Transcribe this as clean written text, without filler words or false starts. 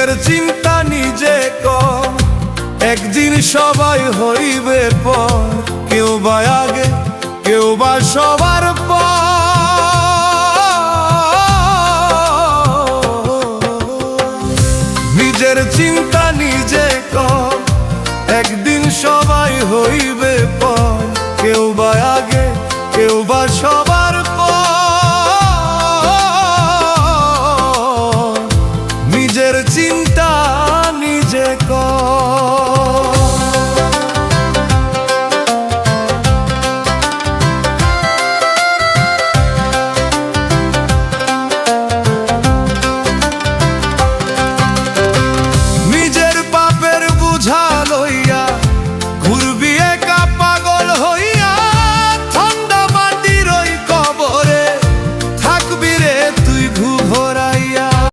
নিজের চিন্তা নিজে কর, একদিন সবাই হইবে পর। কেউ বা আগে, কেউ বা সবার পর। নিজের চিন্তা নিজে কর, একদিন সবাই হইবে